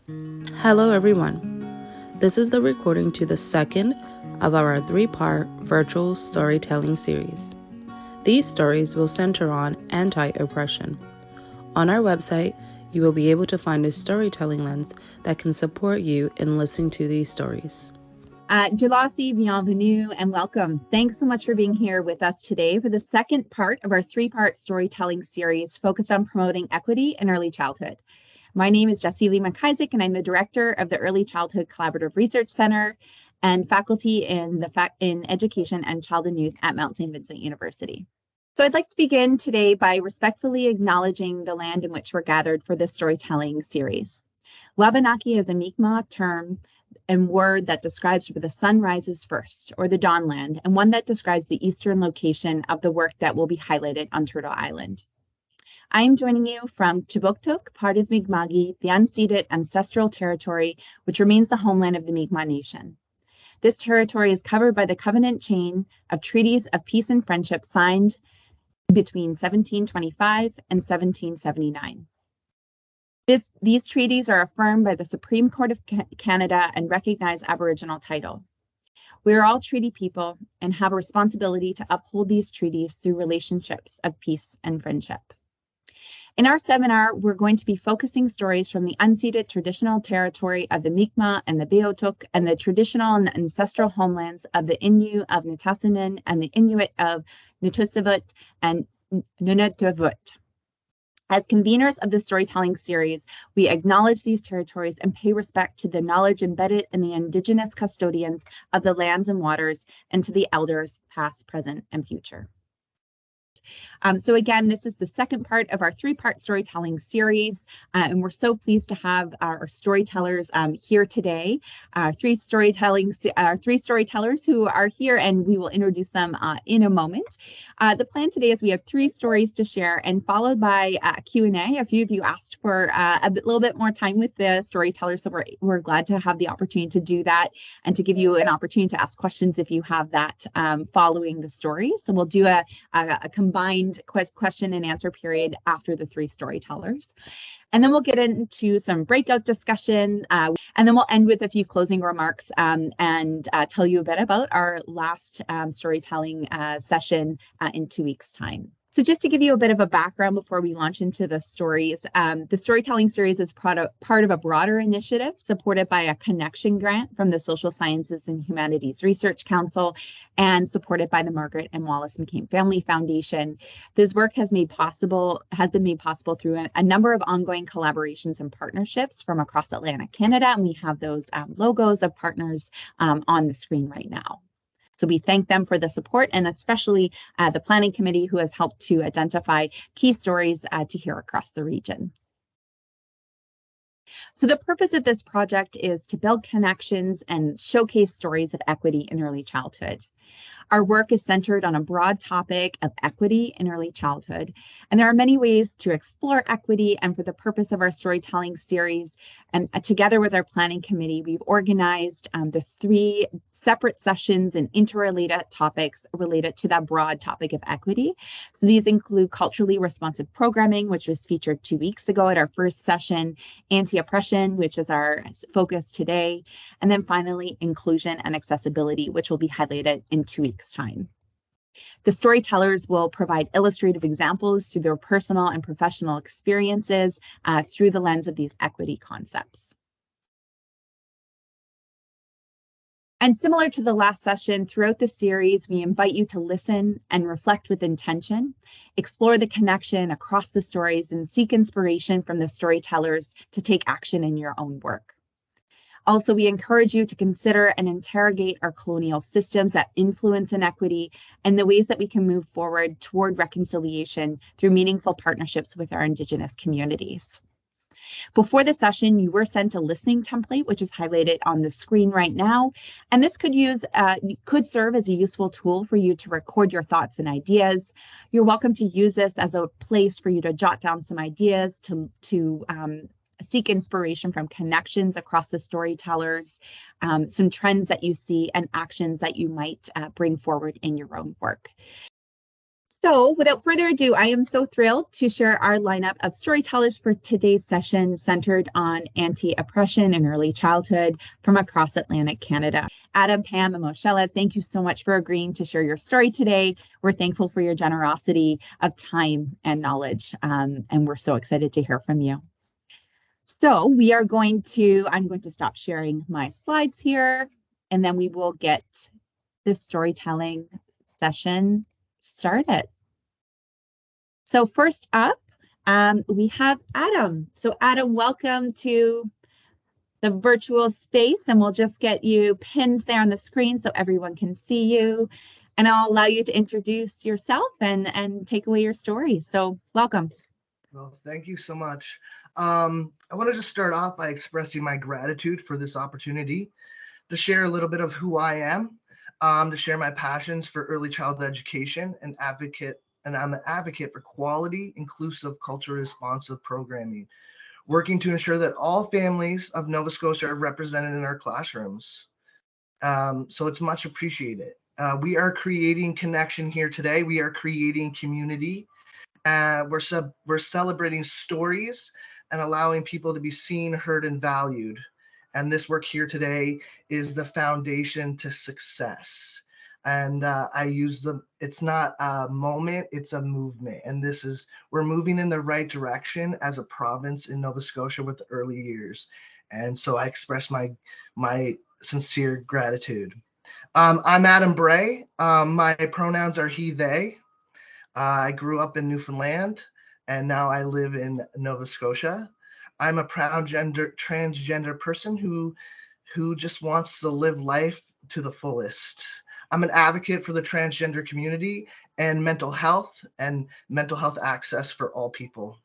Hello, everyone. This is the recording to the second of our three-part virtual storytelling series. These stories will center on anti-oppression. On our website, you will be able to find a storytelling lens that can support you in listening to these stories. Jalasi, bienvenue and welcome. Thanks so much for being here with us today for the second part of our three-part storytelling series focused on promoting equity in early childhood. My name is Jessie Lee McIsaac, and I'm the director of the Early Childhood Collaborative Research Center and faculty in Education and Child and Youth at Mount St. Vincent University. So I'd like to begin today by respectfully acknowledging the land in which we're gathered for this storytelling series. Wabanaki is a Mi'kmaq term and word that describes where the sun rises first, or the Dawnland, and one that describes the eastern location of the work that will be highlighted on Turtle Island. I am joining you from Chibuktuk, part of Mi'kma'ki, the unceded ancestral territory, which remains the homeland of the Mi'kmaq Nation. This territory is covered by the covenant chain of treaties of peace and friendship signed between 1725 and 1779. These treaties are affirmed by the Supreme Court of Canada and recognize Aboriginal title. We are all treaty people and have a responsibility to uphold these treaties through relationships of peace and friendship. In our seminar, we're going to be focusing stories from the unceded traditional territory of the Mi'kmaq and the Beothuk and the traditional and ancestral homelands of the Innu of Nitassinan and the Inuit of Nutusavut and Nunavut. As conveners of the storytelling series, we acknowledge these territories and pay respect to the knowledge embedded in the Indigenous custodians of the lands and waters and to the elders past, present, and future. So again, this is the second part of our three-part storytelling series, and we're so pleased to have our storytellers here today. Our three storytellers who are here, and we will introduce them in a moment. The plan today is we have three stories to share, and followed by Q&A. A few of you asked for a little bit more time with the storytellers, so we're glad to have the opportunity to do that and to give you an opportunity to ask questions if you have that following the story. So we'll do a combined question and answer period after the three storytellers. And then we'll get into some breakout discussion, and then we'll end with a few closing remarks and tell you a bit about our last storytelling session in 2 weeks' time. So just to give you a bit of a background before we launch into the stories, the storytelling series is part of a broader initiative supported by a connection grant from the Social Sciences and Humanities Research Council and supported by the Margaret and Wallace McCain Family Foundation. This work has been made possible through a number of ongoing collaborations and partnerships from across Atlantic Canada, and we have those logos of partners on the screen right now. So we thank them for the support, and especially the planning committee who has helped to identify key stories to hear across the region. So the purpose of this project is to build connections and showcase stories of equity in early childhood. Our work is centered on a broad topic of equity in early childhood, and there are many ways to explore equity. And for the purpose of our storytelling series, and together with our planning committee, we've organized the three separate sessions and interrelated topics related to that broad topic of equity. So these include culturally responsive programming, which was featured 2 weeks ago at our first session, anti-oppression, which is our focus today, and then finally inclusion and accessibility, which will be highlighted in 2 weeks' time. The storytellers will provide illustrative examples through their personal and professional experiences through the lens of these equity concepts. And similar to the last session, throughout the series, we invite you to listen and reflect with intention, explore the connection across the stories, and seek inspiration from the storytellers to take action in your own work. Also, we encourage you to consider and interrogate our colonial systems that influence inequity and the ways that we can move forward toward reconciliation through meaningful partnerships with our Indigenous communities. Before the session, you were sent a listening template, which is highlighted on the screen right now. And this could serve as a useful tool for you to record your thoughts and ideas. You're welcome to use this as a place for you to jot down some ideas, to seek inspiration from connections across the storytellers, some trends that you see, and actions that you might bring forward in your own work. So without further ado, I am so thrilled to share our lineup of storytellers for today's session centered on anti-oppression in early childhood from across Atlantic Canada. Adam, Pam, and Moshella, thank you so much for agreeing to share your story today. We're thankful for your generosity of time and knowledge, and we're so excited to hear from you. So I'm going to stop sharing my slides here, and then we will get this storytelling session started. So first up, we have Adam. So Adam, welcome to the virtual space, and we'll just get you pinned there on the screen so everyone can see you. And I'll allow you to introduce yourself and take away your story. So welcome. Well, thank you so much. I want to just start off by expressing my gratitude for this opportunity to share a little bit of who I am, to share my passions for early childhood education and I'm an advocate for quality, inclusive, culturally responsive programming, working to ensure that all families of Nova Scotia are represented in our classrooms. So it's much appreciated. We are creating connection here today. We are creating community. We're celebrating stories and allowing people to be seen, heard, and valued. And this work here today is the foundation to success. And it's not a moment, it's a movement. And we're moving in the right direction as a province in Nova Scotia with the early years. And so I express my sincere gratitude. I'm Adam Bray. My pronouns are he, they. I grew up in Newfoundland and now I live in Nova Scotia. I'm a proud transgender person who just wants to live life to the fullest. I'm an advocate for the transgender community and mental health access for all people.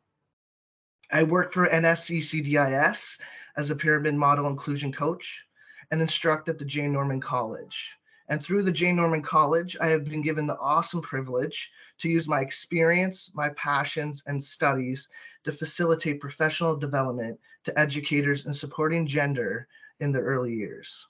I work for NSCCDIS as a pyramid model inclusion coach and instruct at the Jane Norman College. And through the Jane Norman College, I have been given the awesome privilege to use my experience, my passions, and studies to facilitate professional development to educators in supporting gender in the early years.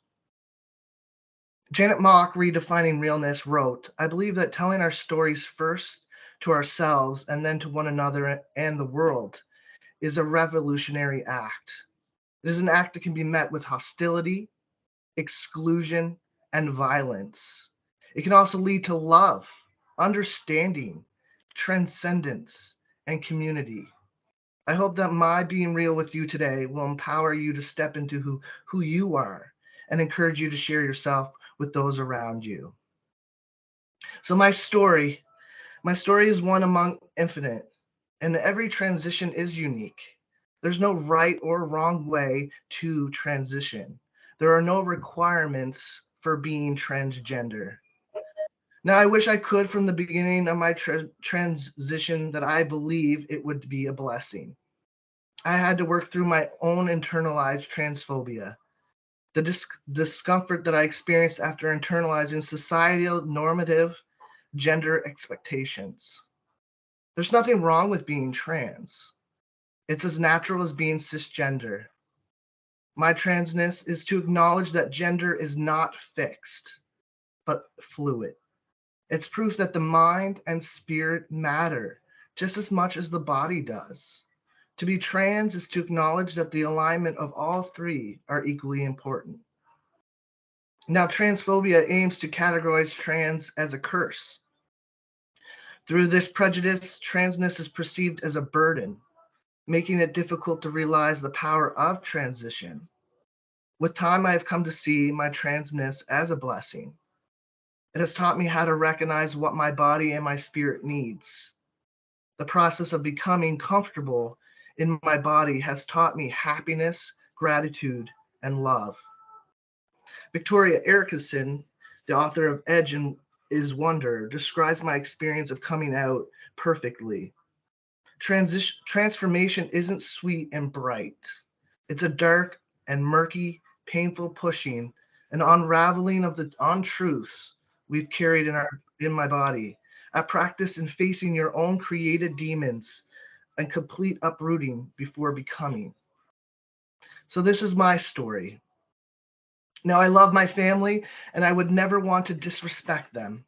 Janet Mock, Redefining Realness, wrote, "I believe that telling our stories first to ourselves and then to one another and the world is a revolutionary act. It is an act that can be met with hostility, exclusion, and violence. It can also lead to love, understanding, transcendence, and community. I hope that my being real with you today will empower you to step into who you are and encourage you to share yourself with those around you." So my story is one among infinite, and every transition is unique. There's no right or wrong way to transition. There are no requirements for being transgender. Now, I wish I could from the beginning of my transition that I believe it would be a blessing. I had to work through my own internalized transphobia, the discomfort that I experienced after internalizing societal normative gender expectations. There's nothing wrong with being trans. It's as natural as being cisgender. My transness is to acknowledge that gender is not fixed, but fluid. It's proof that the mind and spirit matter just as much as the body does. To be trans is to acknowledge that the alignment of all three are equally important. Now, transphobia aims to categorize trans as a curse. Through this prejudice, transness is perceived as a burden, making it difficult to realize the power of transition. With time, I have come to see my transness as a blessing. It has taught me how to recognize what my body and my spirit needs. The process of becoming comfortable in my body has taught me happiness, gratitude, and love. Victoria Erickson, the author of Edge and is Wonder, describes my experience of coming out perfectly. Transformation isn't sweet and bright. It's a dark and murky, painful pushing and unraveling of the untruths we've carried in my body. A practice in facing your own created demons and complete uprooting before becoming. So this is my story. Now, I love my family and I would never want to disrespect them.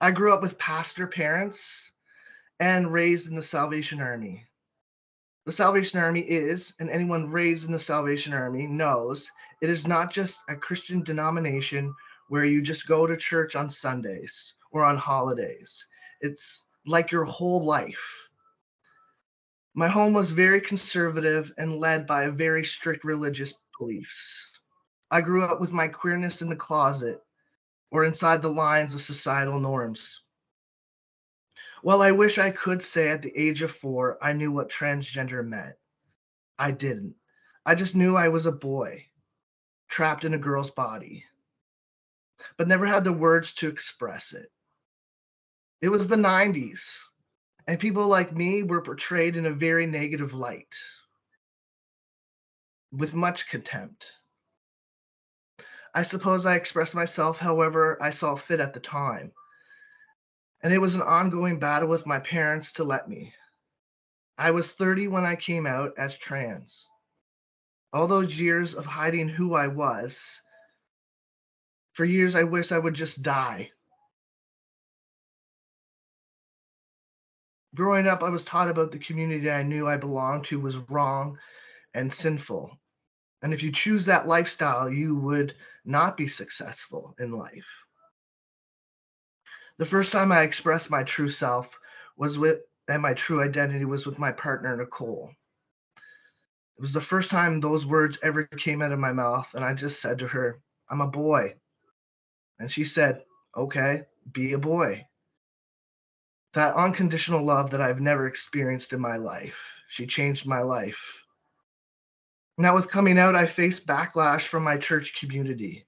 I grew up with pastor parents and raised in the Salvation Army. The Salvation Army is, and anyone raised in the Salvation Army knows, it is not just a Christian denomination where you just go to church on Sundays or on holidays. It's like your whole life. My home was very conservative and led by a very strict religious beliefs. I grew up with my queerness in the closet or inside the lines of societal norms. While I wish I could say at the age of 4 I knew what transgender meant, I didn't. I just knew I was a boy, trapped in a girl's body, but never had the words to express it. It was the 90s, and people like me were portrayed in a very negative light, with much contempt. I suppose I expressed myself however I saw fit at the time, and it was an ongoing battle with my parents to let me. I was 30 when I came out as trans. All those years of hiding who I was, for years I wished I would just die. Growing up, I was taught about the community I knew I belonged to was wrong and sinful. And if you choose that lifestyle, you would not be successful in life. The first time I expressed my true self and my true identity was with my partner, Nicole. It was the first time those words ever came out of my mouth, and I just said to her, I'm a boy. And she said, okay, be a boy. That unconditional love that I've never experienced in my life. She changed my life. Now, with coming out, I faced backlash from my church community.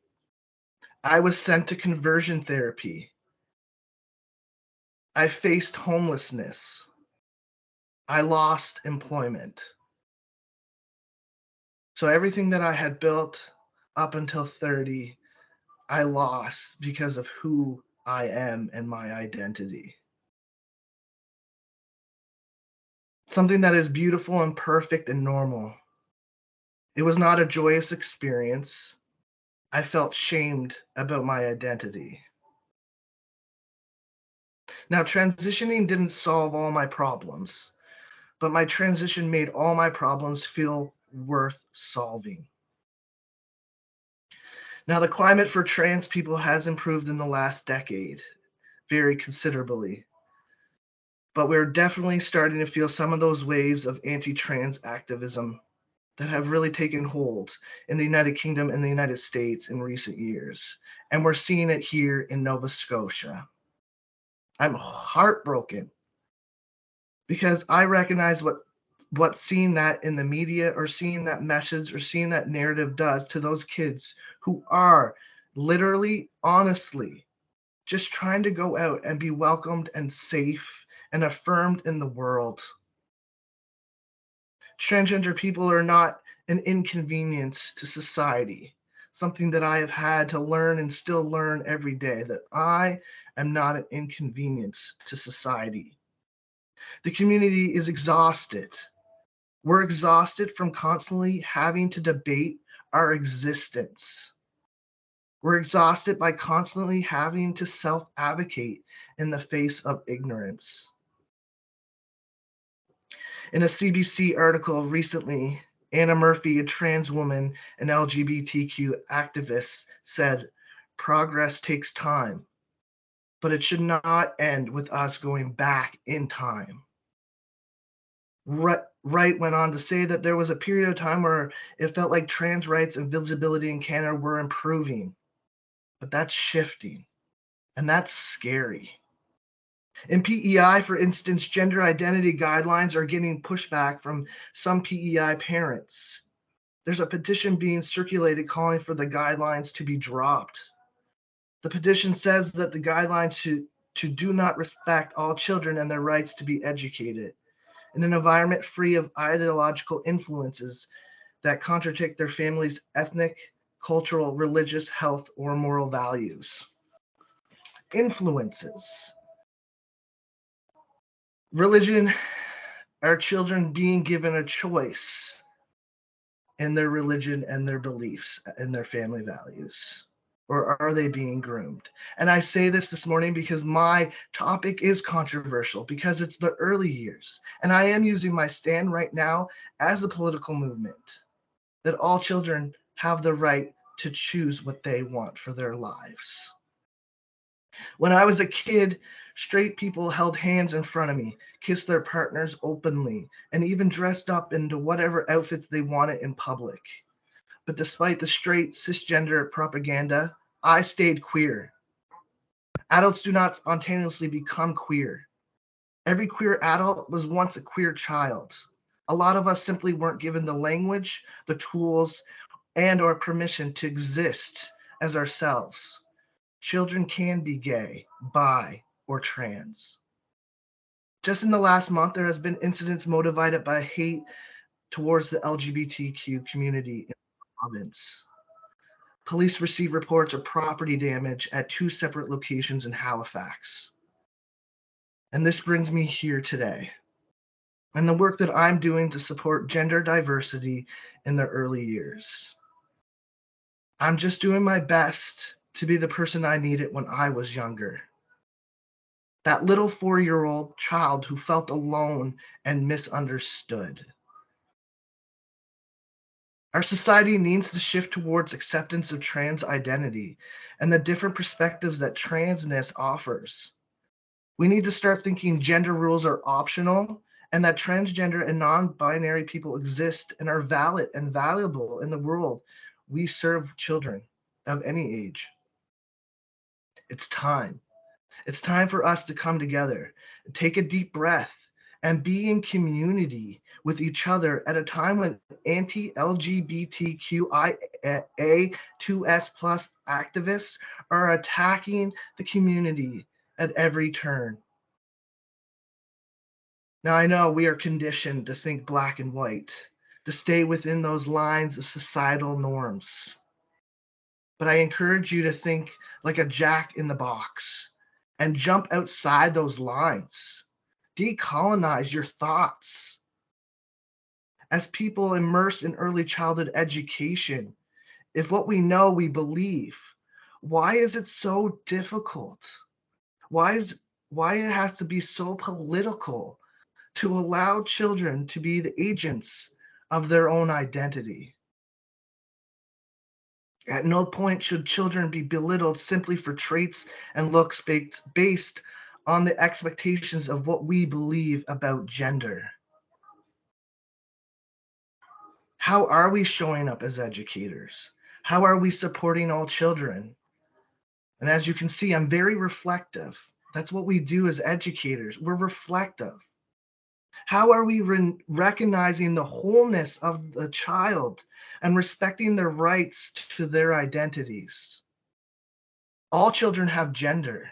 I was sent to conversion therapy. I faced homelessness. I lost employment. So everything that I had built up until 30, I lost because of who I am and my identity. Something that is beautiful and perfect and normal. It was not a joyous experience. I felt shamed about my identity. Now, transitioning didn't solve all my problems, but my transition made all my problems feel worth solving. Now, the climate for trans people has improved in the last decade, very considerably. But we're definitely starting to feel some of those waves of anti-trans activism that have really taken hold in the United Kingdom and the United States in recent years. And we're seeing it here in Nova Scotia. I'm heartbroken because I recognize what seeing that in the media or seeing that message or seeing that narrative does to those kids who are literally, honestly, just trying to go out and be welcomed and safe and affirmed in the world. Transgender people are not an inconvenience to society, something that I have had to learn and still learn every day, that I am not an inconvenience to society. The community is exhausted. We're exhausted from constantly having to debate our existence. We're exhausted by constantly having to self-advocate in the face of ignorance. In a CBC article recently, Anna Murphy, a trans woman and LGBTQ activist, said, progress takes time, but it should not end with us going back in time. Wright went on to say that there was a period of time where it felt like trans rights and visibility in Canada were improving, but that's shifting, and that's scary. In PEI, for instance, gender identity guidelines are getting pushback from some PEI parents. There's a petition being circulated calling for the guidelines to be dropped. The petition says that the guidelines to do not respect all children and their rights to be educated in an environment free of ideological influences that contradict their family's ethnic, cultural, religious, health, or moral values. Influences. Religion, our children being given a choice in their religion and their beliefs and their family values. or are they being groomed? And I say this morning because my topic is controversial, because it's the early years. And I am using my stand right now as a political movement that all children have the right to choose what they want for their lives. When I was a kid, straight people held hands in front of me, kissed their partners openly, and even dressed up into whatever outfits they wanted in public. But despite the straight cisgender propaganda, I stayed queer. Adults do not spontaneously become queer. Every queer adult was once a queer child. A lot of us simply weren't given the language, the tools, and or permission to exist as ourselves. Children can be gay, bi, or trans. Just in the last month, there has been incidents motivated by hate towards the LGBTQ community in the province. Police received reports of property damage at 2 separate locations in Halifax. And this brings me here today, and the work that I'm doing to support gender diversity in the early years. I'm just doing my best to be the person I needed when I was younger. That little 4-year-old child who felt alone and misunderstood. Our society needs to shift towards acceptance of trans identity and the different perspectives that transness offers. We need to start thinking gender rules are optional and that transgender and non-binary people exist and are valid and valuable in the world. We serve children of any age. It's time. It's time for us to come together, take a deep breath, and be in community with each other at a time when anti-LGBTQIA2S plus activists are attacking the community at every turn. Now, I know we are conditioned to think black and white, to stay within those lines of societal norms. But I encourage you to think like a jack in the box and jump outside those lines. Decolonize your thoughts. As people immersed in early childhood education, if what we know we believe, why is it so difficult? Why it has to be so political to allow children to be the agents of their own identity? At no point should children be belittled simply for traits and looks based on the expectations of what we believe about gender. How are we showing up as educators? How are we supporting all children? And as you can see, I'm very reflective. That's what we do as educators. We're reflective. How are we recognizing the wholeness of the child and respecting their rights to their identities? All children have gender,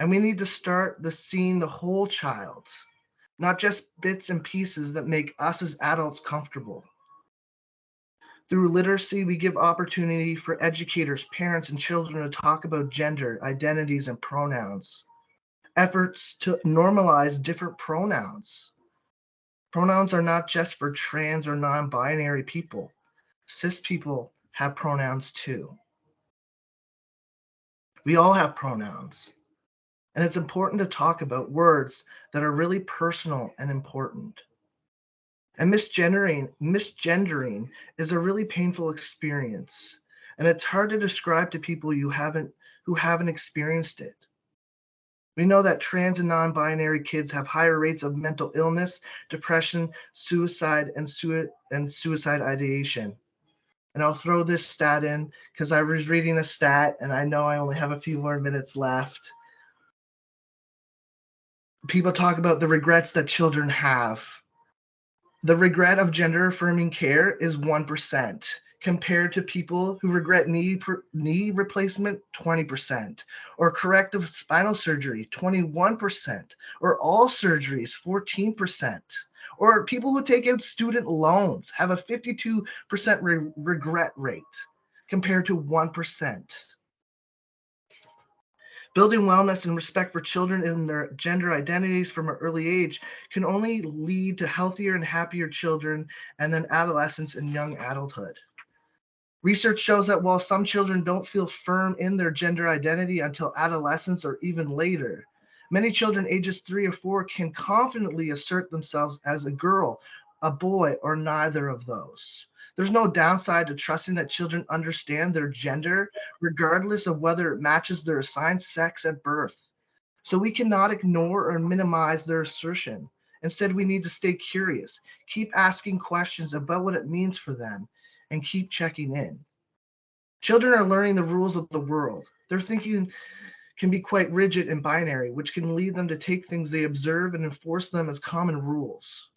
and we need to start seeing the whole child, not just bits and pieces that make us as adults comfortable. Through literacy, we give opportunity for educators, parents, and children to talk about gender, identities, and pronouns. Efforts to normalize different pronouns. Pronouns are not just for trans or non-binary people. Cis people have pronouns too. We all have pronouns. And it's important to talk about words that are really personal and important. And misgendering is a really painful experience. And it's hard to describe to people who haven't experienced it. We know that trans and non-binary kids have higher rates of mental illness, depression, suicide, and suicide ideation. And I'll throw this stat in because I was reading a stat and I know I only have a few more minutes left. People talk about the regrets that children have. The regret of gender affirming care is 1%, compared to people who regret knee replacement, 20%, or corrective spinal surgery, 21%, or all surgeries, 14%, or people who take out student loans have a 52% regret rate, compared to 1%. Building wellness and respect for children in their gender identities from an early age can only lead to healthier and happier children and then adolescence and young adulthood. Research shows that while some children don't feel firm in their gender identity until adolescence or even later, many children ages 3 or 4 can confidently assert themselves as a girl, a boy, or neither of those. There's no downside to trusting that children understand their gender, regardless of whether it matches their assigned sex at birth. So we cannot ignore or minimize their assertion. Instead, we need to stay curious, keep asking questions about what it means for them, and keep checking in. Children are learning the rules of the world. Their thinking can be quite rigid and binary, which can lead them to take things they observe and enforce them as common rules.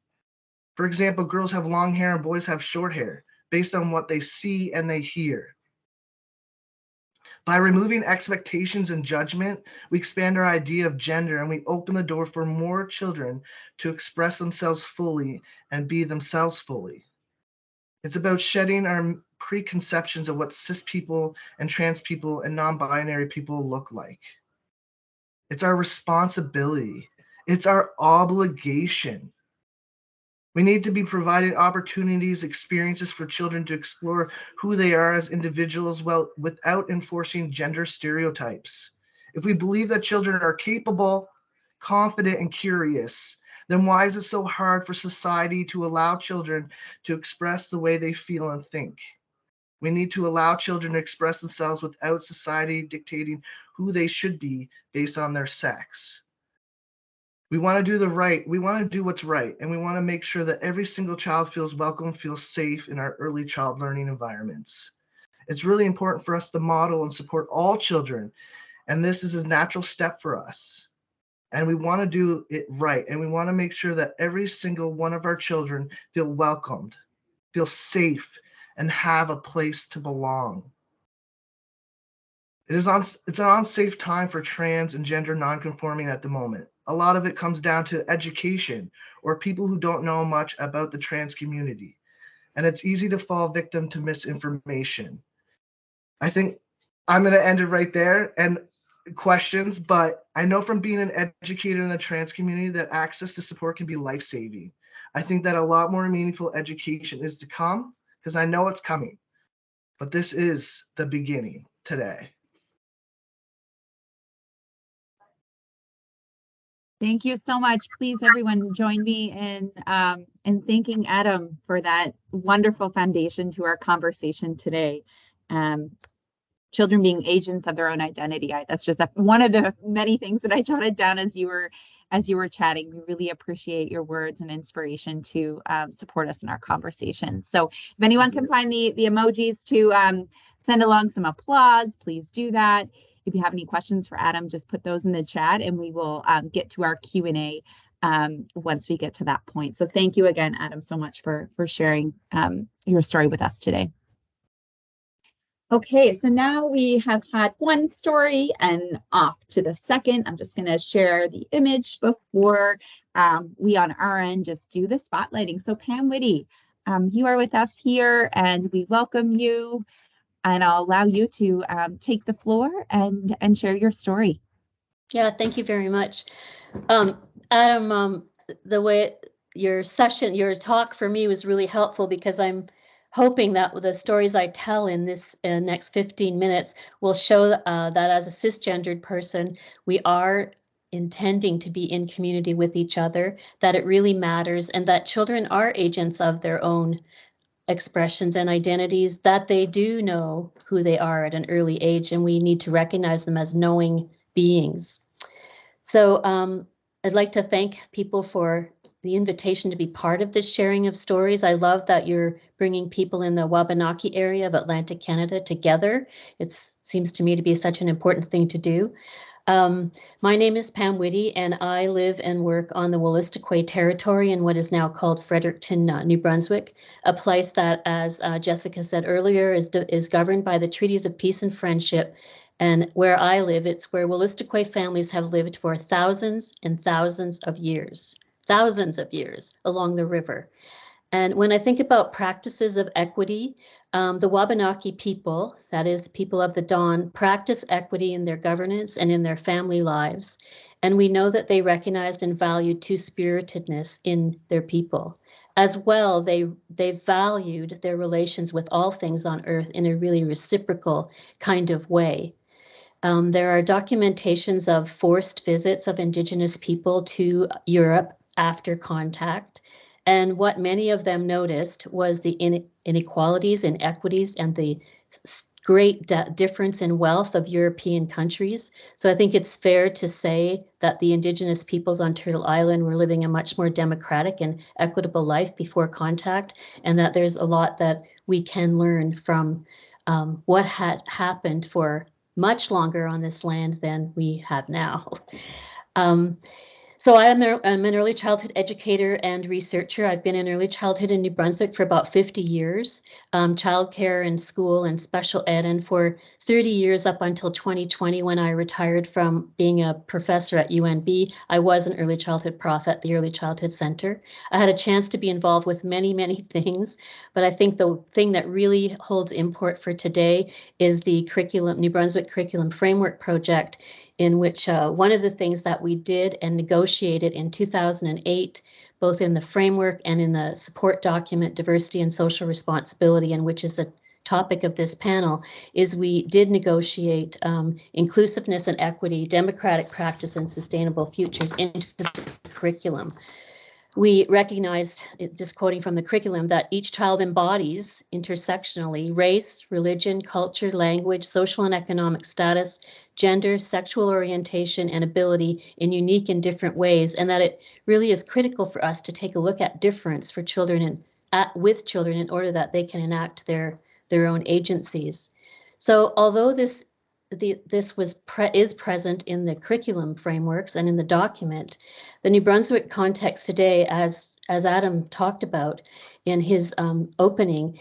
For example, girls have long hair and boys have short hair based on what they see and they hear. By removing expectations and judgment, we expand our idea of gender and we open the door for more children to express themselves fully and be themselves fully. It's about shedding our preconceptions of what cis people and trans people and non-binary people look like. It's our responsibility. It's our obligation. We need to be providing opportunities, experiences for children to explore who they are as individuals without enforcing gender stereotypes. If we believe that children are capable, confident, and curious, then why is it so hard for society to allow children to express the way they feel and think? We need to allow children to express themselves without society dictating who they should be based on their sex. We want to do what's right, and we want to make sure that every single child feels welcome, feels safe in our early child learning environments. It's really important for us to model and support all children, and this is a natural step for us. And we want to do it right, and we want to make sure that every single one of our children feel welcomed, feel safe, and have a place to belong. It's an unsafe time for trans and gender nonconforming at the moment. A lot of it comes down to education or people who don't know much about the trans community. And it's easy to fall victim to misinformation. I think I'm going to end it right there and questions, but I know from being an educator in the trans community that access to support can be life-saving. I think that a lot more meaningful education is to come because I know it's coming. But this is the beginning today. Thank you so much. Please, everyone, join me in thanking Adam for that wonderful foundation to our conversation today. Children being agents of their own identity. That's just one of the many things that I jotted down as you were chatting. We really appreciate your words and inspiration to support us in our conversation. So if anyone can find the emojis to send along some applause, please do that. If you have any questions for Adam, just put those in the chat and we will get to our Q&A once we get to that point. So thank you again, Adam, so much for sharing your story with us today. Okay, so now we have had one story and off to the second. I'm just going to share the image before we on our end just do the spotlighting. So Pam Whitty, you are with us here and we welcome you. And I'll allow you to take the floor and share your story. Yeah, thank you very much. Adam, the way your talk for me was really helpful because I'm hoping that the stories I tell in this next 15 minutes will show that as a cisgendered person, we are intending to be in community with each other, that it really matters, and that children are agents of their own expressions and identities, that they do know who they are at an early age, and we need to recognize them as knowing beings. So I'd like to thank people for the invitation to be part of this sharing of stories. I love that you're bringing people in the Wabanaki area of Atlantic Canada together. It seems to me to be such an important thing to do. My name is Pam Whitty, and I live and work on the Wolastoqey territory in what is now called Fredericton, New Brunswick, a place that, as Jessica said earlier, is governed by the Treaties of Peace and Friendship. And where I live, it's where Wolastoqey families have lived for thousands and thousands of years along the river. And when I think about practices of equity, the Wabanaki people, that is the people of the Dawn, practice equity in their governance and in their family lives. And we know that they recognized and valued two-spiritedness in their people. as well, they valued their relations with all things on earth in a really reciprocal kind of way. There are documentations of forced visits of Indigenous people to Europe after contact. And what many of them noticed was the inequalities, inequities, and the great difference in wealth of European countries. So I think it's fair to say that the Indigenous peoples on Turtle Island were living a much more democratic and equitable life before contact, and that there's a lot that we can learn from what had happened for much longer on this land than we have now. So I'm an early childhood educator and researcher. I've been in early childhood in New Brunswick for about 50 years, childcare and school and special ed, and for 30 years up until 2020 when I retired from being a professor at UNB. I was an early childhood prof at the Early Childhood Center. I had a chance to be involved with many, many things, but I think the thing that really holds import for today is the New Brunswick Curriculum Framework Project, in which one of the things that we did and negotiated in 2008, both in the framework and in the support document, Diversity and Social Responsibility, and which is the topic of this panel, is we did negotiate inclusiveness and equity, democratic practice, and sustainable futures into the curriculum. We recognized, just quoting from the curriculum, that each child embodies intersectionally race, religion, culture, language, social and economic status, gender, sexual orientation, and ability in unique and different ways, and that it really is critical for us to take a look at difference for children and with children in order that they can enact their own agencies. So although this is present in the curriculum frameworks and in the document, the New Brunswick context today, as Adam talked about in his opening,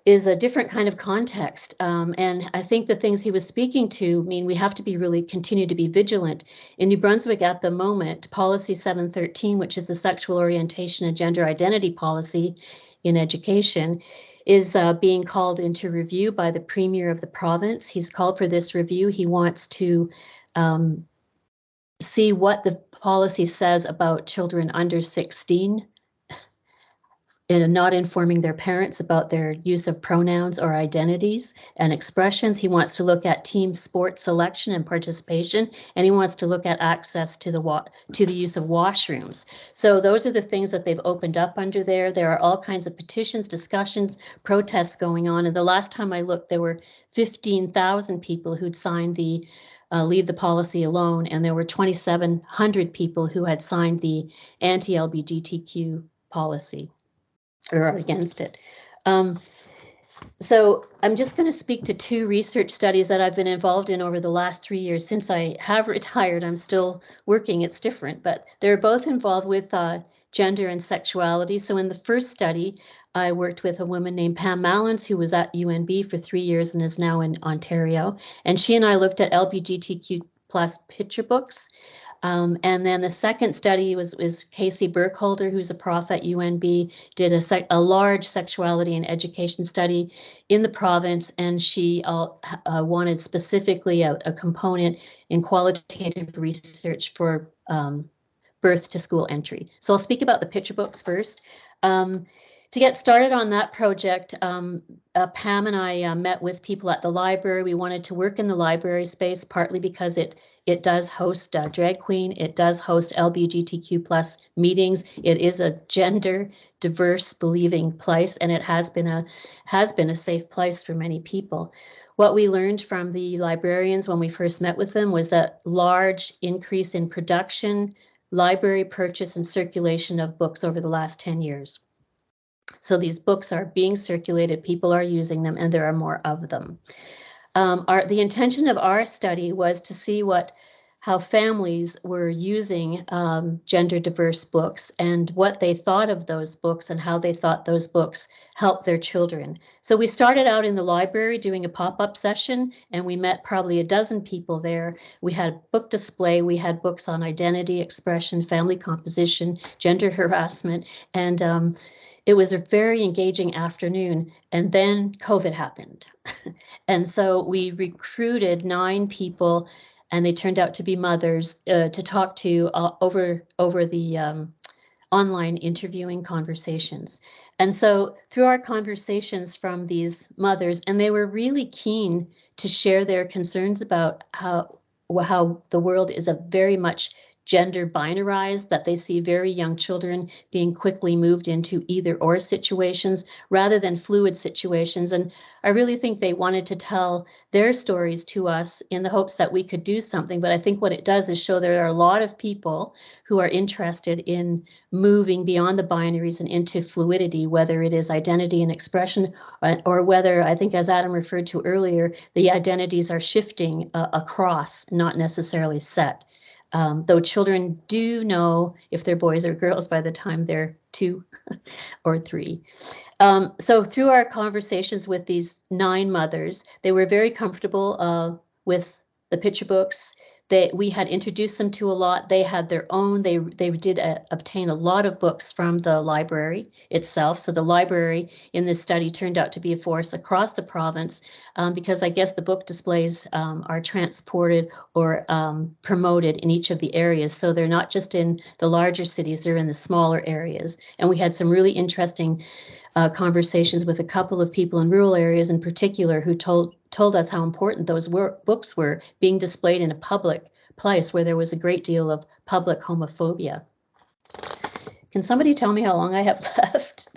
is a different kind of context. And I think the things he was speaking to mean we have to be really continue to be vigilant. In New Brunswick at the moment, Policy 713, which is the sexual orientation and gender identity policy in education, is being called into review by the Premier of the province. He's called for this review. He wants to see what the policy says about children under 16 and not informing their parents about their use of pronouns or identities and expressions. He wants to look at team sport selection and participation, and he wants to look at access to the use of washrooms. So those are the things that they've opened up under there. There are all kinds of petitions, discussions, protests going on. And the last time I looked, there were 15,000 people who'd signed the Leave the Policy Alone, and there were 2,700 people who had signed the anti-LGBTQ policy or against it. So I'm just going to speak to two research studies that I've been involved in over the last 3 years. Since I have retired, I'm still working. It's different, but they're both involved with gender and sexuality. So in the first study, I worked with a woman named Pam Mallins, who was at UNB for 3 years and is now in Ontario. And she and I looked at LGBTQ plus picture books. And then the second study was Casey Burkholder, who's a prof at UNB, did a large sexuality and education study in the province, and she wanted specifically a component in qualitative research for birth to school entry. So I'll speak about the picture books first. To get started on that project, Pam and I met with people at the library. We wanted to work in the library space, partly because it does host drag queen, it does host LGBTQ plus meetings. It is a gender diverse believing place, and it has been a safe place for many people. What we learned from the librarians when we first met with them was that large increase in production, library purchase, and circulation of books over the last 10 years. So these books are being circulated, people are using them, and there are more of them. The intention of our study was to see how families were using gender diverse books and what they thought of those books and how they thought those books helped their children. So we started out in the library doing a pop-up session, and we met probably a dozen people there. We had a book display, we had books on identity, expression, family composition, gender harassment, and it was a very engaging afternoon, and then COVID happened. And so we recruited 9 people, and they turned out to be mothers to talk to over the online interviewing conversations. And so through our conversations from these mothers, and they were really keen to share their concerns about how the world is a very much gender binarized, that they see very young children being quickly moved into either or situations rather than fluid situations. And I really think they wanted to tell their stories to us in the hopes that we could do something. But I think what it does is show there are a lot of people who are interested in moving beyond the binaries and into fluidity, whether it is identity and expression, or whether, I think as Adam referred to earlier, the identities are shifting across, not necessarily set. Though children do know if they're boys or girls by the time they're 2 or 3. So through our conversations with these 9 mothers, they were very comfortable with the picture books. We had introduced them to a lot. They had their own. They did obtain a lot of books from the library itself. So the library in this study turned out to be a force across the province, because I guess the book displays are transported or promoted in each of the areas. So they're not just in the larger cities, they're in the smaller areas. And we had some really interesting conversations with a couple of people in rural areas in particular who told us how important those books were being displayed in a public place where there was a great deal of public homophobia. Can somebody tell me how long I have left?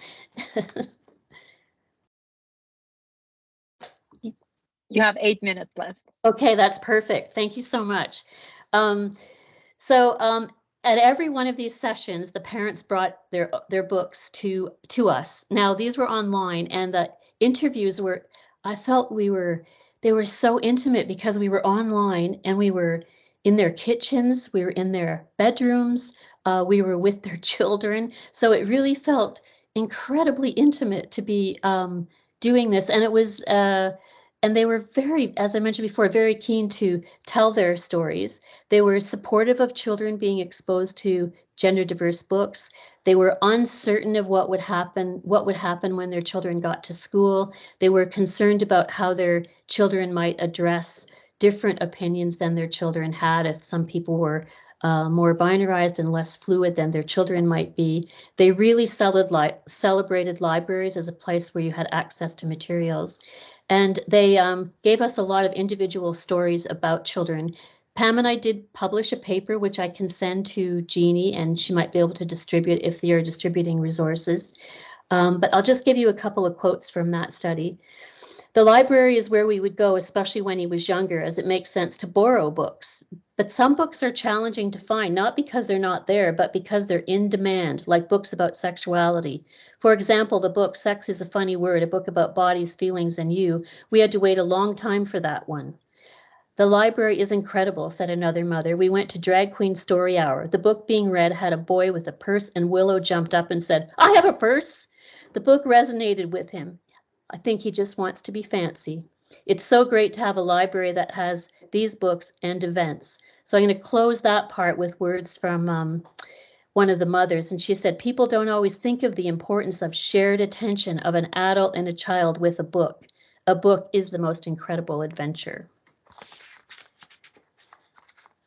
You have 8 minutes left. Okay, that's perfect. Thank you so much. At every one of these sessions, the parents brought their books to us. Now, these were online, and the interviews were, I felt they were so intimate because we were online and we were in their kitchens, we were in their bedrooms, we were with their children. So it really felt incredibly intimate to be doing this. And it was, and they were very, as I mentioned before, very keen to tell their stories. They were supportive of children being exposed to gender diverse books. They were uncertain of what would happen when their children got to school. They were concerned about how their children might address different opinions than their children had. If some people were more binarized and less fluid than their children might be. They really celebrated libraries as a place where you had access to materials. And they gave us a lot of individual stories about children. Pam and I did publish a paper, which I can send to Jeannie, and she might be able to distribute if they are distributing resources. But I'll just give you a couple of quotes from that study. The library is where we would go, especially when he was younger, as it makes sense to borrow books. But some books are challenging to find, not because they're not there, but because they're in demand, like books about sexuality. For example, the book Sex is a Funny Word, a book about bodies, feelings, and you. We had to wait a long time for that one. The library is incredible, said another mother. We went to Drag Queen Story Hour. The book being read had a boy with a purse, and Willow jumped up and said, "I have a purse." The book resonated with him. I think he just wants to be fancy. It's so great to have a library that has these books and events. So I'm going to close that part with words from one of the mothers. And she said, people don't always think of the importance of shared attention of an adult and a child with a book. A book is the most incredible adventure.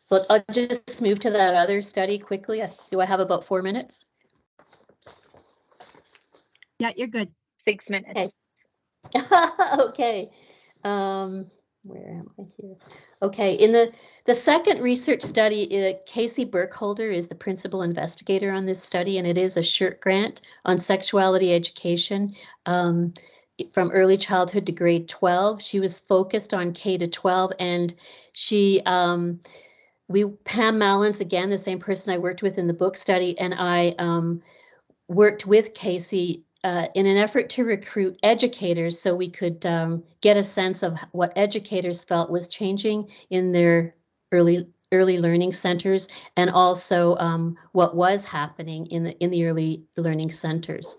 So I'll just move to that other study quickly. Do I have about 4 minutes? Yeah, you're good. 6 minutes. Okay. Okay. Where am I here? Okay, in the second research study, Casey Burkholder is the principal investigator on this study, and it is a SHIRT grant on sexuality education from early childhood to grade 12. She was focused on K to 12, and she Pam Mallins, again, the same person I worked with in the book study, and I worked with Casey in an effort to recruit educators so we could get a sense of what educators felt was changing in their early learning centers, and also what was happening in the early learning centers.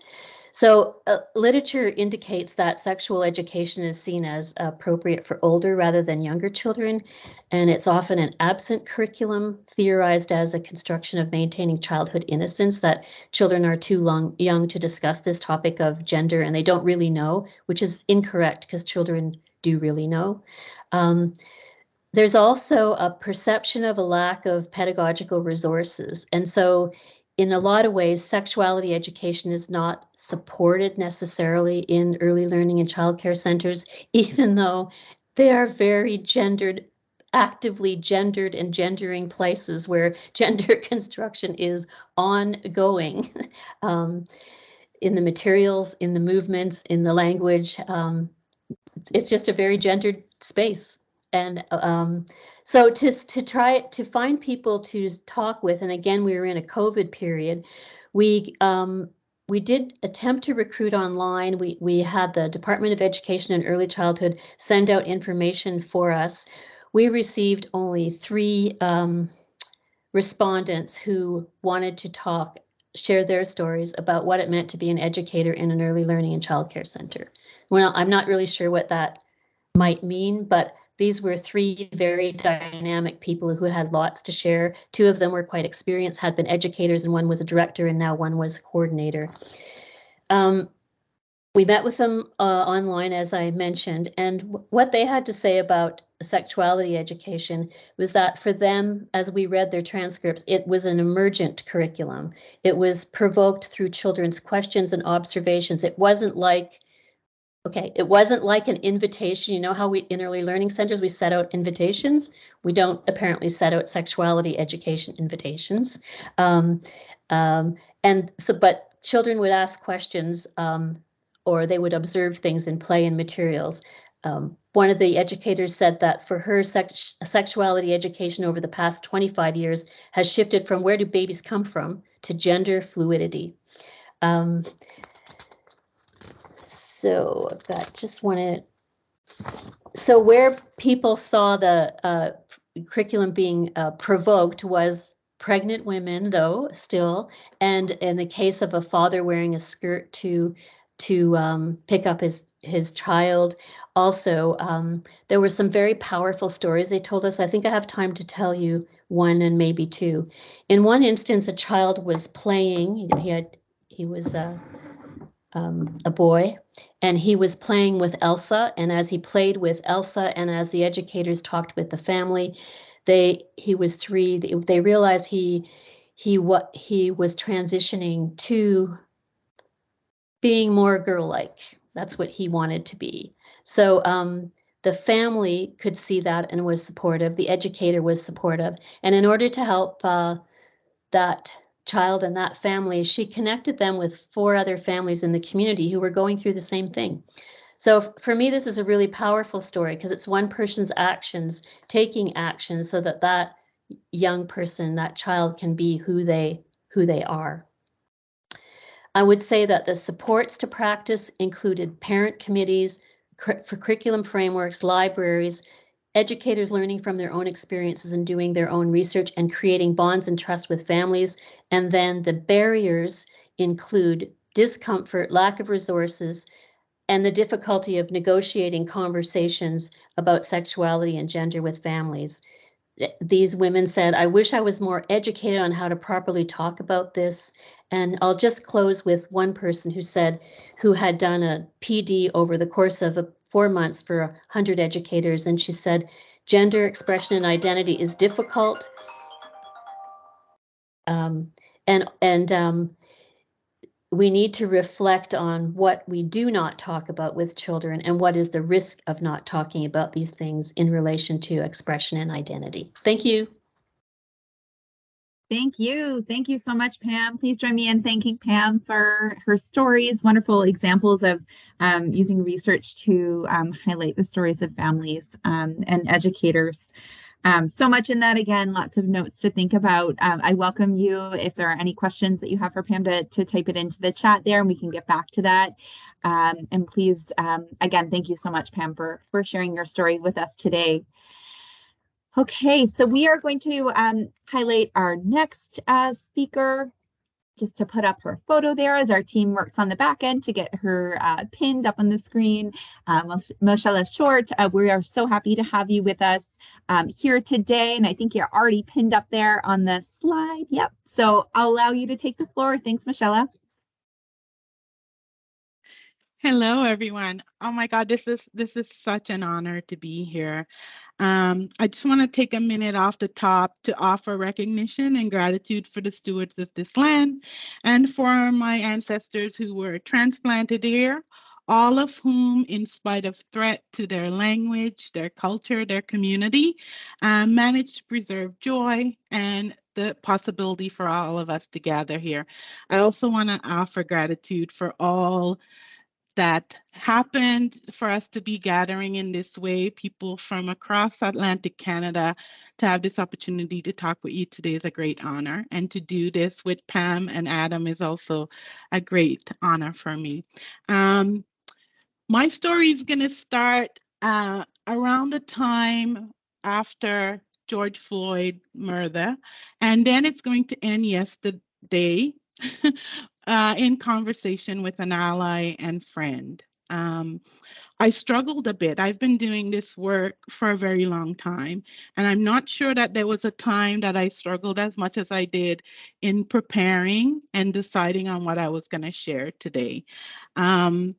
So literature indicates that sexual education is seen as appropriate for older rather than younger children, and it's often an absent curriculum theorized as a construction of maintaining childhood innocence, that children are too young to discuss this topic of gender and they don't really know, which is incorrect because children do really know. There's also a perception of a lack of pedagogical resources. And so in a lot of ways, sexuality education is not supported necessarily in early learning and childcare centers, even though they are very gendered, actively gendered and gendering places where gender construction is ongoing. In the materials, in the movements, in the language. It's just a very gendered space. And so to try to find people to talk with, and again, we were in a COVID period, we did attempt to recruit online. We had the Department of Education and Early Childhood send out information for us. We received only 3 respondents who wanted to talk, share their stories about what it meant to be an educator in an early learning and childcare center. Well, I'm not really sure what that might mean, but these were 3 very dynamic people who had lots to share. 2 of them were quite experienced, had been educators, and one was a director, and now one was a coordinator. We met with them online, as I mentioned, and what they had to say about sexuality education was that for them, as we read their transcripts, it was an emergent curriculum. It was provoked through children's questions and observations. It wasn't like, it wasn't like an invitation. You know how we, in early learning centers, we set out invitations? We don't apparently set out sexuality education invitations. And so, but children would ask questions, or they would observe things in play and materials. One of the educators said that for her, sexuality education over the past 25 years has shifted from where do babies come from to gender fluidity. So I've got so where people saw the curriculum being provoked was pregnant women, though, still, and in the case of a father wearing a skirt to pick up his child. Also, there were some very powerful stories they told us. I think I have time to tell you one and maybe 2. In one instance, a child was playing. He was a boy, and he was playing with Elsa. And as he played with Elsa, and as the educators talked with the family, he was 3. They realized he was transitioning to being more girl-like. That's what he wanted to be. So the family could see that and was supportive. The educator was supportive. And in order to help that child and that family, she connected them with 4 other families in the community who were going through the same thing. So for me, this is a really powerful story because it's one person's actions taking action so that that young person, that child, can be who they are. I would say that the supports to practice included parent committees, for curriculum frameworks, libraries, educators learning from their own experiences and doing their own research and creating bonds and trust with families. And then the barriers include discomfort, lack of resources, and the difficulty of negotiating conversations about sexuality and gender with families. These women said, I wish I was more educated on how to properly talk about this. And I'll just close with one person who had done a PD over the course of 4 months for 100 educators. And she said, gender expression and identity is difficult. We need to reflect on what we do not talk about with children and what is the risk of not talking about these things in relation to expression and identity. Thank you. Thank you. Thank you so much, Pam. Please join me in thanking Pam for her stories, wonderful examples of using research to highlight the stories of families and educators. So much in that, again, lots of notes to think about. I welcome you, if there are any questions that you have for Pam, to type it into the chat there and we can get back to that. And please, again, thank you so much, Pam, for sharing your story with us today. Okay, so we are going to highlight our next speaker, just to put up her photo there as our team works on the back end to get her pinned up on the screen. Michelle Short, we are so happy to have you with us here today. And I think you're already pinned up there on the slide. Yep. So I'll allow you to take the floor. Thanks, Michelle. Hello, everyone. Oh my God, this is such an honor to be here. I just want to take a minute off the top to offer recognition and gratitude for the stewards of this land and for my ancestors who were transplanted here, all of whom, in spite of threat to their language, their culture, their community, managed to preserve joy and the possibility for all of us to gather here. I also want to offer gratitude for all that happened for us to be gathering in this way, people from across Atlantic Canada, to have this opportunity to talk with you today is a great honor. And to do this with Pam and Adam is also a great honor for me. My story is going to start around the time after George Floyd murder, and then it's going to end yesterday in conversation with an ally and friend. Um, I struggled a bit. I've been doing this work for a very long time, and I'm not sure that there was a time that I struggled as much as I did in preparing and deciding on what I was going to share today. Um,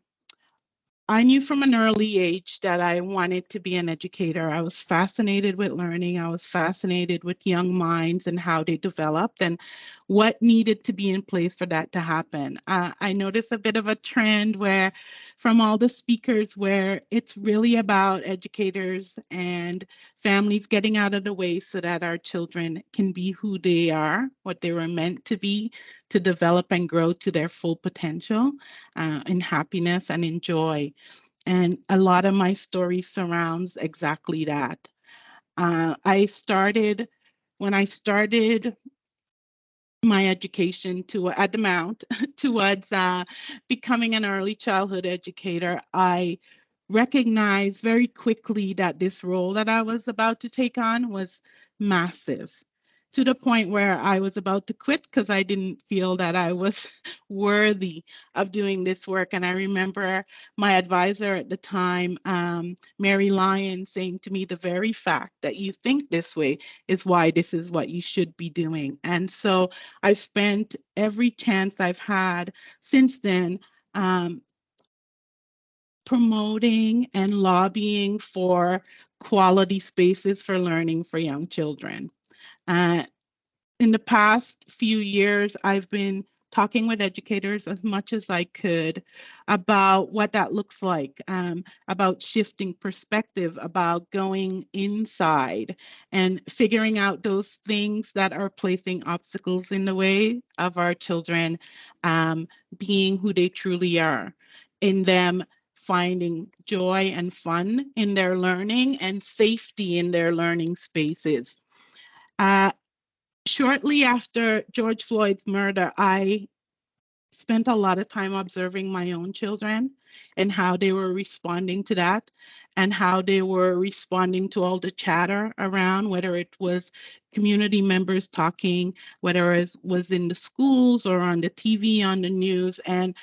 I knew from an early age that I wanted to be an educator. I was fascinated with learning. I was fascinated with young minds and how they developed and what needed to be in place for that to happen. I noticed a bit of a trend where, from all the speakers, where it's really about educators and families getting out of the way so that our children can be who they are, what they were meant to be, to develop and grow to their full potential in happiness and in joy. And a lot of my story surrounds exactly that. When I started my education at the Mount towards becoming an early childhood educator, I recognized very quickly that this role that I was about to take on was massive, to the point where I was about to quit because I didn't feel that I was worthy of doing this work. And I remember my advisor at the time, Mary Lyon, saying to me, the very fact that you think this way is why this is what you should be doing. And so I've spent every chance I've had since then promoting and lobbying for quality spaces for learning for young children. Uh, in the past few years, I've been talking with educators as much as I could about what that looks like, about shifting perspective, about going inside and figuring out those things that are placing obstacles in the way of our children being who they truly are, in them finding joy and fun in their learning and safety in their learning spaces. Uh, Shortly after George Floyd's murder, I spent a lot of time observing my own children and how they were responding to that and how they were responding to all the chatter around, whether it was community members talking, whether it was in the schools or on the TV, on the news. And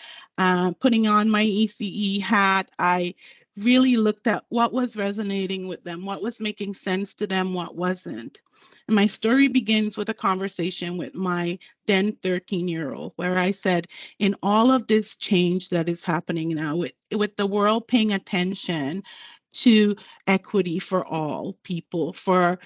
putting on my ECE hat, I really looked at what was resonating with them, what was making sense to them, what wasn't. And my story begins with a conversation with my then 13-year-old, where I said, in all of this change that is happening now, with the world paying attention to equity for all people, for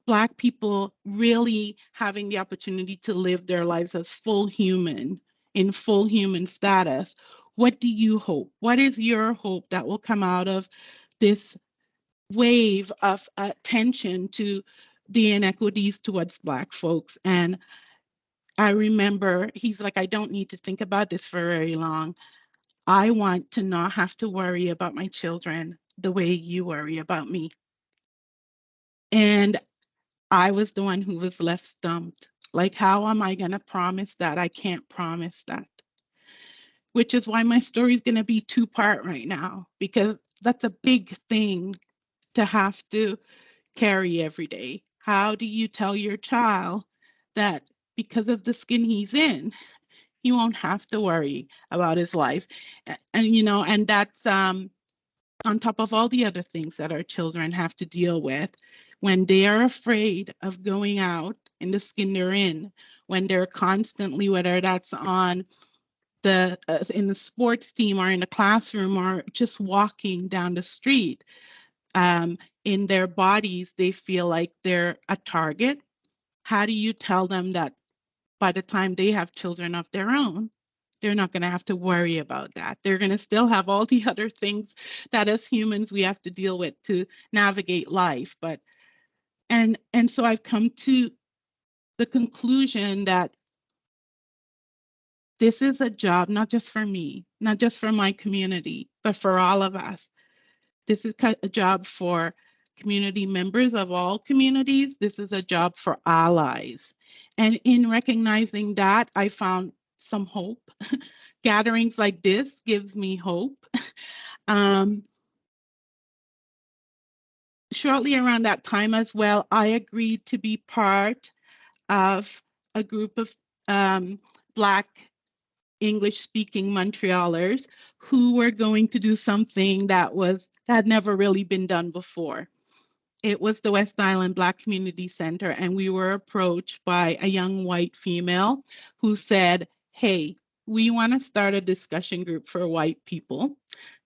Black people really having the opportunity to live their lives as full human, in full human status, what do you hope? What is your hope that will come out of this wave of attention to the inequities towards Black folks? And I remember he's like, I don't need to think about this for very long. I want to not have to worry about my children the way you worry about me. And I was the one who was left stumped. Like, how am I going to promise that? I can't promise that. Which is why my story is going to be two-part right now, because that's a big thing to have to carry every day. How do you tell your child that because of the skin he's in, he won't have to worry about his life? And that's on top of all the other things that our children have to deal with when they are afraid of going out in the skin they're in, when they're constantly, whether that's on in the sports team or in the classroom or just walking down the street. In their bodies, they feel like they're a target. How do you tell them that by the time they have children of their own, they're not going to have to worry about that? They're going to still have all the other things that as humans we have to deal with to navigate life. And so I've come to the conclusion that this is a job not just for me, not just for my community, but for all of us. This is a job for community members of all communities. This is a job for allies. And in recognizing that, I found some hope. Gatherings like this gives me hope. Shortly around that time as well, I agreed to be part of a group of Black English-speaking Montrealers who were going to do something that had never really been done before. It was the West Island Black Community Center, and we were approached by a young white female who said, "Hey, we want to start a discussion group for white people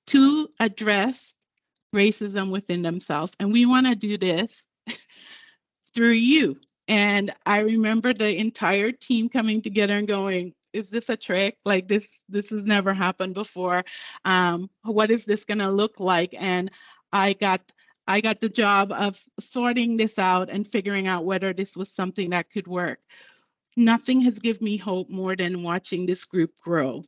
to address racism within themselves, and we want to do this through you." And I remember the entire team coming together and going, "Is this a trick? Like this has never happened before. What is this going to look like?" And I got the job of sorting this out and figuring out whether this was something that could work. Nothing has given me hope more than watching this group grow.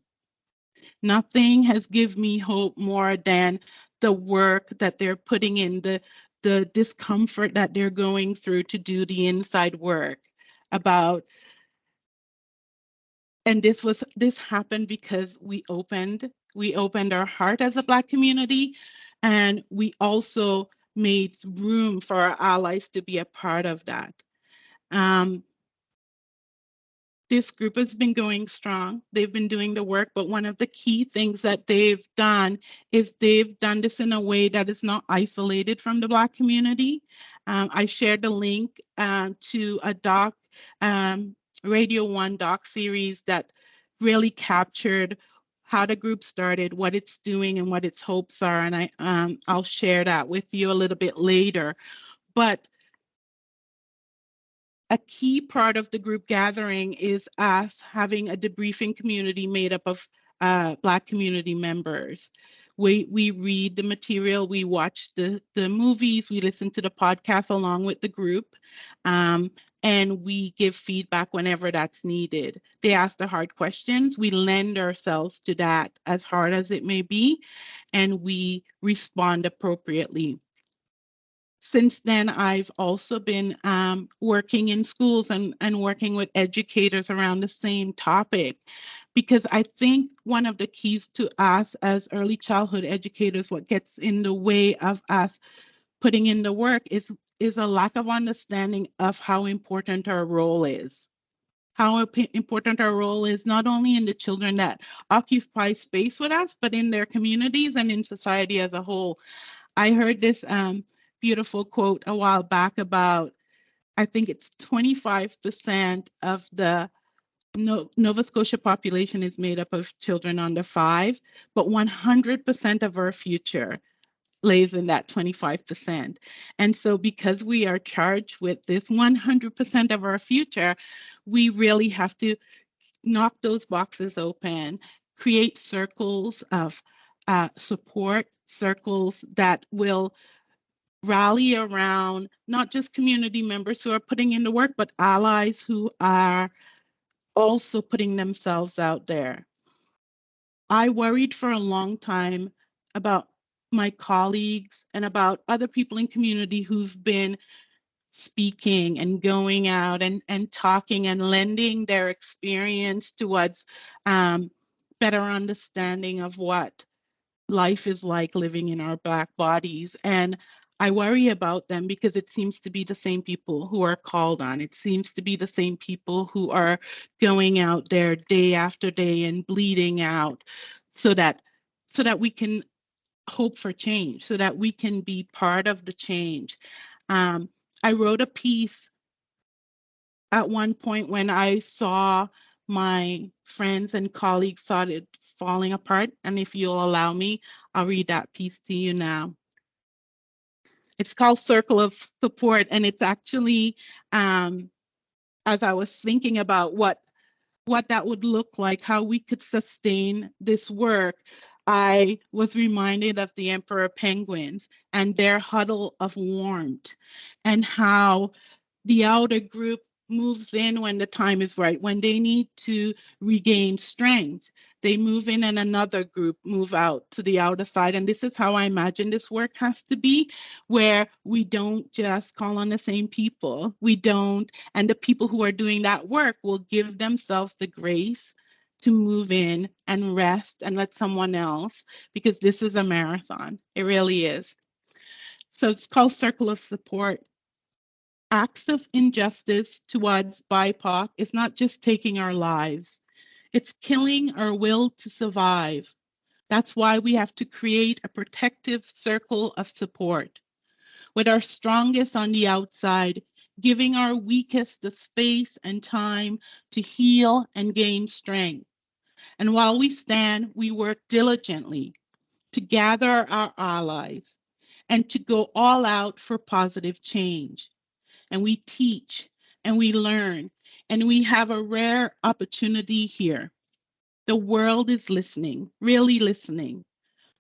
Nothing has given me hope more than the work that they're putting in, the discomfort that they're going through to do the inside work about. And this happened because we opened our heart as a Black community, and we also made room for our allies to be a part of that. This group has been going strong. They've been doing the work, but one of the key things that they've done is they've done this in a way that is not isolated from the Black community. I shared the link to a Radio 1 doc series that really captured how the group started, what it's doing, and what its hopes are. And I'll share that with you a little bit later. But a key part of the group gathering is us having a debriefing community made up of Black community members. We read the material, we watch the movies, we listen to the podcast along with the group, and we give feedback whenever that's needed. They ask the hard questions, we lend ourselves to that as hard as it may be, and we respond appropriately. Since then, I've also been working in schools and working with educators around the same topic, because I think one of the keys to us as early childhood educators, what gets in the way of us putting in the work is a lack of understanding of how important our role is. How important our role is not only in the children that occupy space with us, but in their communities and in society as a whole. I heard this beautiful quote a while back about, I think it's 25% of the Nova Scotia population is made up of children under 5, but 100% of our future lays in that 25%. And so because we are charged with this 100% of our future, we really have to knock those boxes open, create circles of support, circles that will rally around not just community members who are putting in the work, but allies who are also putting themselves out there. I worried for a long time about my colleagues and about other people in community who've been speaking and going out and talking and lending their experience towards better understanding of what life is like living in our Black bodies. And I worry about them because it seems to be the same people who are called on. It seems to be the same people who are going out there day after day and bleeding out so that we can hope for change, so that we can be part of the change. I wrote a piece at one point when I saw my friends and colleagues thought it falling apart. And if you'll allow me, I'll read that piece to you now. It's called Circle of Support, and it's actually, as I was thinking about what that would look like, how we could sustain this work, I was reminded of the emperor penguins and their huddle of warmth, and how the outer group moves in when the time is right, when they need to regain strength. They move in and another group move out to the outer side. And this is how I imagine this work has to be, where we don't just call on the same people. We don't, and the people who are doing that work will give themselves the grace to move in and rest and let someone else, because this is a marathon. It really is. So it's called Circle of Support. Acts of injustice towards BIPOC is not just taking our lives, it's killing our will to survive. That's why we have to create a protective circle of support, with our strongest on the outside, giving our weakest the space and time to heal and gain strength. And while we stand, we work diligently to gather our allies and to go all out for positive change. And we teach and we learn, and we have a rare opportunity here. The world is listening, really listening.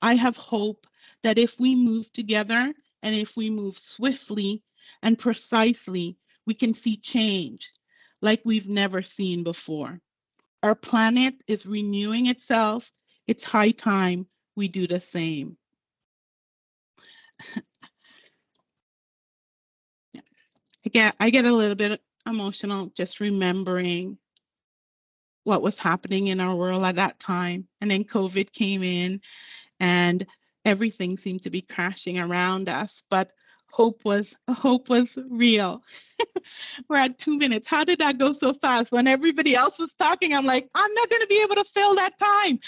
I have hope that if we move together and if we move swiftly and precisely, we can see change like we've never seen before. Our planet is renewing itself. It's high time we do the same. I get a little bit emotional just remembering what was happening in our world at that time. And then COVID came in and everything seemed to be crashing around us, but hope was real. We're at 2 minutes. How did that go so fast? When everybody else was talking, I'm like, I'm not going to be able to fill that time.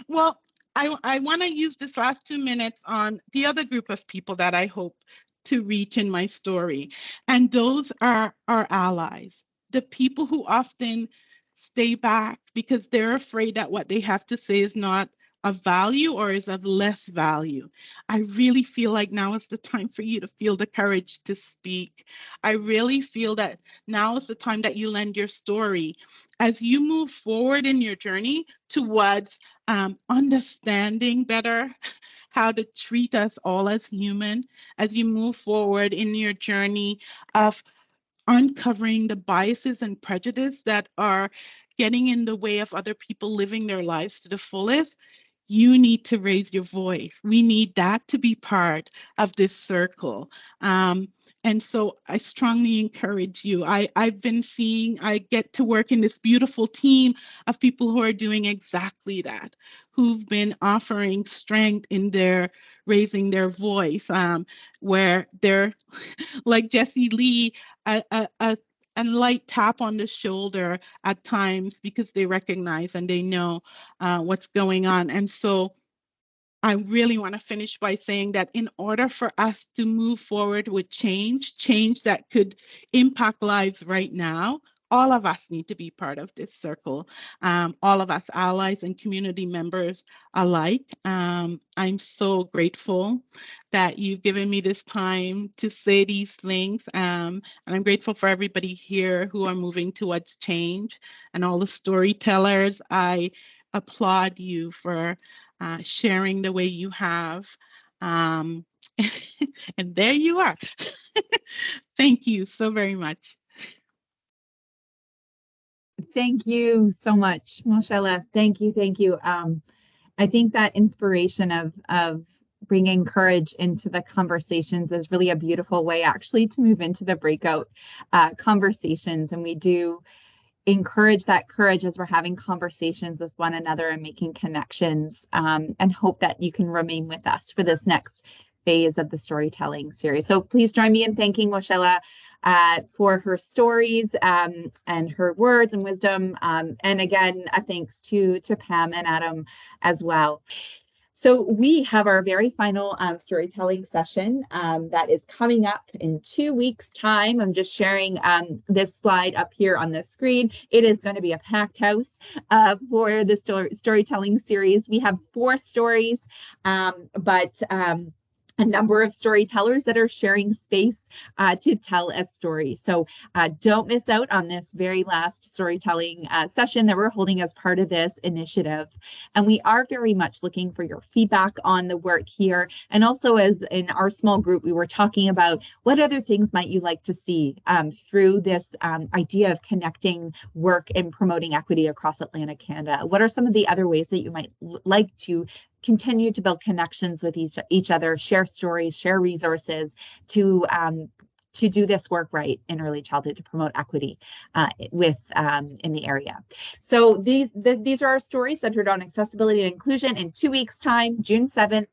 Well, I want to use this last 2 minutes on the other group of people that I hope to reach in my story. And those are our allies, the people who often stay back because they're afraid that what they have to say is not of value or is of less value. I really feel like now is the time for you to feel the courage to speak. I really feel that now is the time that you lend your story as you move forward in your journey towards understanding better how to treat us all as human, as you move forward in your journey of uncovering the biases and prejudice that are getting in the way of other people living their lives to the fullest. You need to raise your voice. We need that to be part of this circle. And so I strongly encourage you. I've been seeing, I get to work in this beautiful team of people who are doing exactly that, who've been offering strength in their raising their voice, where they're like Jesse Lee, a light tap on the shoulder at times because they recognize and they know what's going on. And so I really want to finish by saying that in order for us to move forward with change that could impact lives right now, all of us need to be part of this circle. All of us, allies and community members alike. I'm so grateful that you've given me this time to say these things. And I'm grateful for everybody here who are moving towards change and all the storytellers. I applaud you for sharing the way you have. And there you are. Thank you so very much. Thank you so much, Moshella. Thank you. Thank you. I think that inspiration of bringing courage into the conversations is really a beautiful way actually to move into the breakout conversations. And we do encourage that courage as we're having conversations with one another and making connections, and hope that you can remain with us for this next phase of the storytelling series. So please join me in thanking Moshella for her stories and her words and wisdom. And again, thanks to Pam and Adam as well. So we have our very final storytelling session that is coming up in 2 weeks' time. I'm just sharing this slide up here on the screen. It is going to be a packed house for the storytelling series. We have 4 stories, but a number of storytellers that are sharing space to tell a story. So don't miss out on this very last storytelling session that we're holding as part of this initiative. And we are very much looking for your feedback on the work here. And also, as in our small group, we were talking about what other things might you like to see through this idea of connecting work and promoting equity across Atlantic Canada. What are some of the other ways that you might like to continue to build connections with each other, share stories, share resources to do this work right in early childhood to promote equity in the area. So these are our stories centered on accessibility and inclusion in 2 weeks' time, June 7th.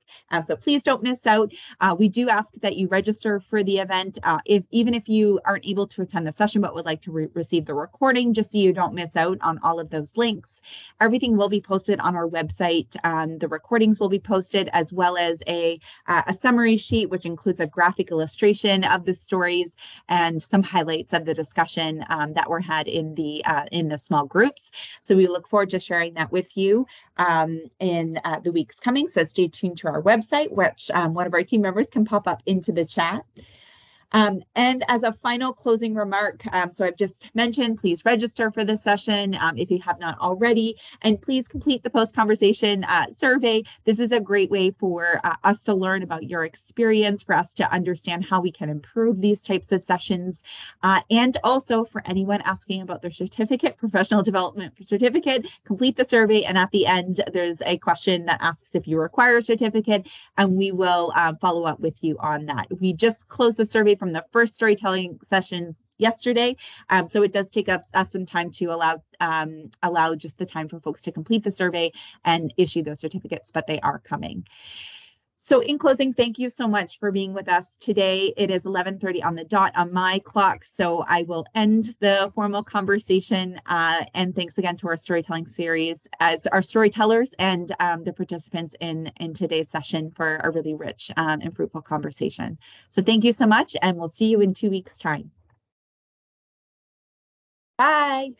So please don't miss out. We do ask that you register for the event, even if you aren't able to attend the session but would like to receive the recording, just so you don't miss out on all of those links. Everything will be posted on our website. The recordings will be posted, as well as a summary sheet, which includes a graphic illustration of the stories and some highlights of the discussion that were had in the small groups. So we look forward to sharing that with you in the weeks coming. So stay tuned to our website, which one of our team members can pop up into the chat. And as a final closing remark, so I've just mentioned, please register for this session if you have not already, and please complete the post-conversation survey. This is a great way for us to learn about your experience, for us to understand how we can improve these types of sessions, and also for anyone asking about their certificate, professional development certificate, complete the survey, and at the end, there's a question that asks if you require a certificate, and we will follow up with you on that. We just closed the survey from the first storytelling sessions yesterday, so it does take us some time to allow just the time for folks to complete the survey and issue those certificates, but they are coming. So in closing, thank you so much for being with us today. It is 11:30 on the dot on my clock, so I will end the formal conversation. And thanks again to our storytelling series, as our storytellers and the participants in today's session for a really rich and fruitful conversation. So thank you so much, and we'll see you in 2 weeks' time. Bye.